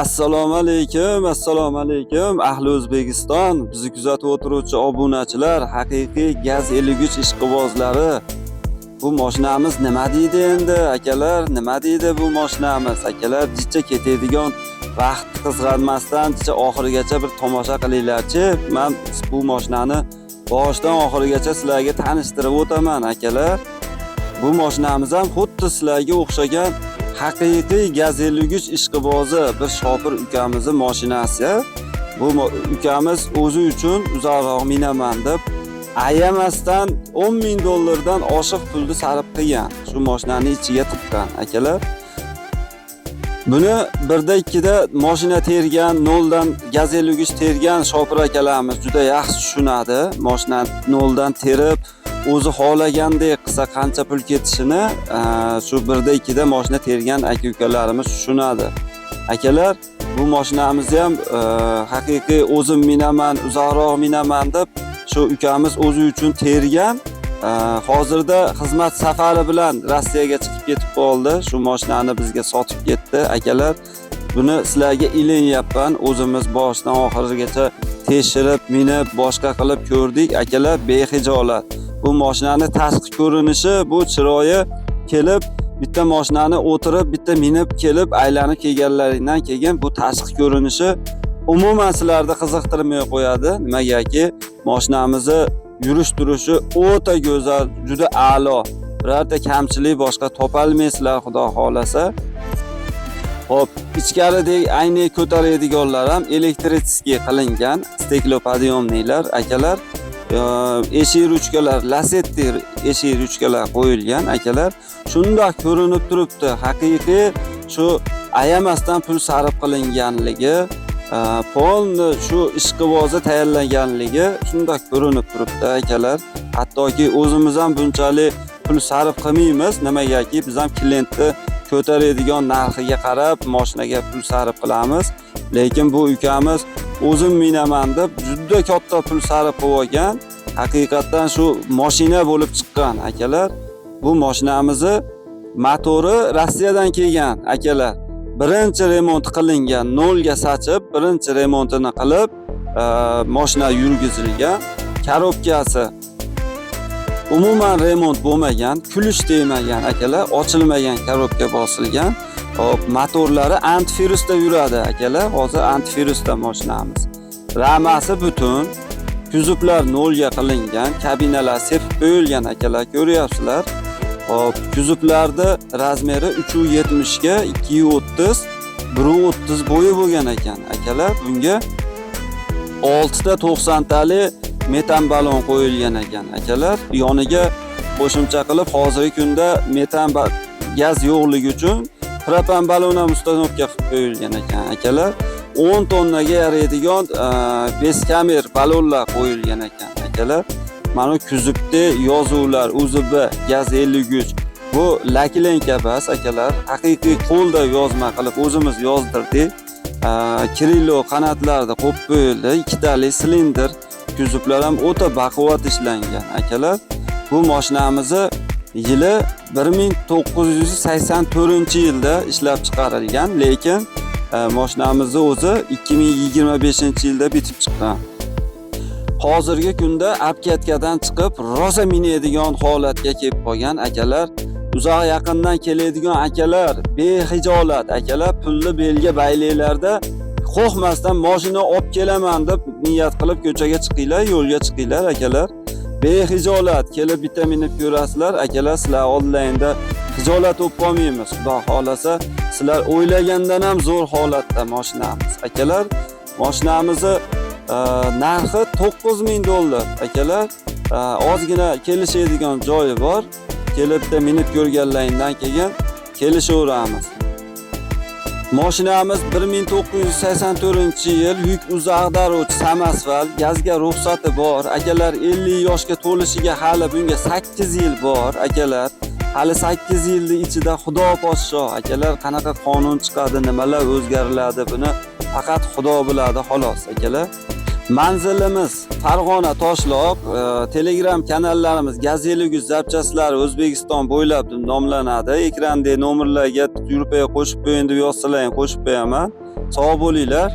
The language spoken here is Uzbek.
Assalomu alaykum, assalomu alaykum. Ahli O'zbekiston, bizni kuzatib o'tiruvchi obunachilar, haqiqiy gaz 53 ishqibozlari. Bu mashinamiz nima deydi endi, akalar? Nima deydi bu mashinamiz? Akalar, jicha ketadigan vaqt qizg'anmasdan jicha oxirigacha bir tomosha qilinglar-chi. Men bu mashinani boshidan oxirigacha sizlarga tanishtirib o'taman, akalar. Bu mashinamiz ham xuddi sizlarga o'xshagan haqiqiy gaz 53 ishqibozi bir Shopir ukamizning mashinasi. Bu ukamiz o'zi uchun uzoqroq minaman deb ayamasdan $10,000 oshiq pulni sarf qilgan. Shu mashinani ichiga tiqqan, akalar. Buni birda ikkida mashina tergan, noldan gaz 53 tergan Shopir akalarimiz juda yaxshi tushunadi. Mashinani noldan terib o'zi xohlagandek qilsa qancha pul ketishini shu birda ikkida mashina tergan aka-ukalarimiz tushunadi. Akalar, bu mashinamizni ham haqiqiy o'zim minaman, uzoqroq minaman deb shu ukamiz o'zi uchun tergan. Hozirda xizmat safari bilan Rossiyaga chiqib ketib qoldi. Shu mashinani bizga sotib ketdi, akalar. Buni sizlarga ilinyapman. O'zimiz boshidan oxirigacha tekshirib, minib, boshqa qilib ko'rdik, akalar, behijolat. Bu mashinani tashqi ko'rinishi, bu chiroyi kelib bitta mashinani o'tirib, bitta minib kelib aylanib kelganlaringdan keyin bu tashqi ko'rinishi umuman sizlarni qiziqtirmay qo'yadi. Nimagaki, mashinamizni yurish turishi o'ta go'zal, juda a'lo. Birorta kamchilik boshqa topolmaysizlar, xudo xolasa. Xo'p, ichkaridagi ayni ko'taradiganlar ham elektriskiy qilingan, steklopodiyomnilar, akalar. Eshik ruchkalar, lasetti eshik ruchkalar qo'yilgan, akalar. Shundoq ko'rinib turibdi. Haqiqiy shu ayamasdan pul sarf qilinganligi, polni shu ishqibozi tayyorlanganligi shundoq ko'rinib turibdi, akalar. Hattoki o'zimiz ham bunchalik pul sarf qilmaymiz, nimagaki biz ham klientni ko'taradigan narxiga qarab mashinaga pul sarf qilamiz. Lekin bu ukamiz o'zim minaman deb juda katta pul sarf qilib olgan. Haqiqatan shu mashina bo'lib chiqqan, akalar. Bu mashinamizni motori Rossiyadan kelgan, akalar. Birinchi remont qilingan, nolga sachib, birinchi remontini qilib, mashina yurgizilgan. Korobkasi umuman remont bo'lmagan, kulish tegmagan, akalar, ochilmagan korobka bosilgan. Hop, motorlari antivirusda yuradi, akalar. Hozir antivirusda mashinamiz. Ramasi butun, kuzovlar nolga qilingan, kabinalar sepib qo'yilgan, akalar, ko'ryapsizlar. Hop, kuzovlarda razmeri 370 ga 230, 130 bo'yi bo'lgan ekan, akalar. Bunga 6 ta 90 tali metan balon qo'yilgan ekan, akalar. Yoniga qo'shimcha qilib hozirgi kunda metan gaz yo'qligi uchun propan balon ham ustanovka qilib qo'yilgan ekan, akalar. 10 tonnaga yaraydigan beskamer balonlar qo'yilgan ekan, akalar. Mana kuzovda yozuvlar UZB gaz 53 bu laklenka bas, akalar. Haqiqiy qo'lda yozma qilib o'zimiz yozdirdik. Kirilo qanotlarda qo'yib qo'yildi, ikkitali silindr. Kuzovlar ham o'ta baquvvat ishlangan, akalar. Bu mashinamizni yili 1984-yilda ishlab chiqarilgan, lekin mashinamizni o'zi 2025-yilda bitib chiqqan. Hozirgi kunda apkatkadan chiqib, rosa minadigan holatga kelib qolgan, akalar. Uzoq yaqindan keladigan akalar, behijolat akalar, pulni belga baylanglarda qo'rqmasdan mashina olib kelaman deb niyat qilib ko'chaga chiqinglar, yo'lga chiqinglar, akalar. Behijolat kelib bitta minib ko'rasizlar, akalar. Sizlar oldingda hijolat bo'lib qolmaymiz. Xudo xolasa, sizlar o'ylagandan ham zo'r holatda mashinamiz, akalar. Mashinamizni narxi $9,000, akalar. Ozgina kelishadigan joyi bor. Kelibda minib ko'rganlaringdan keyin kelishaveramiz. Mashinamiz 1984-yil yuk uzoqdaruvchi samasval, gazga ruxsati bor. Akalar, 50 yoshga to'lishiga hali bunga 8 yil bor, akalar. Hali 8 yilning ichida Xudo podsho, akalar, qanaqa qonun chiqadi, nimalar o'zgariladi, buni faqat Xudo biladi, xolos, akalar. Manzilimiz Farg'ona Toshloq. Telegram kanallarimiz Gaz 53 zapchastlari O'zbekiston bo'ylab deb nomlanadi. Ekrandagi nomerlarga yurpay qo'shib qo'ying deb yozsalaring, qo'shib qo'yaman. Sog' bo'linglar.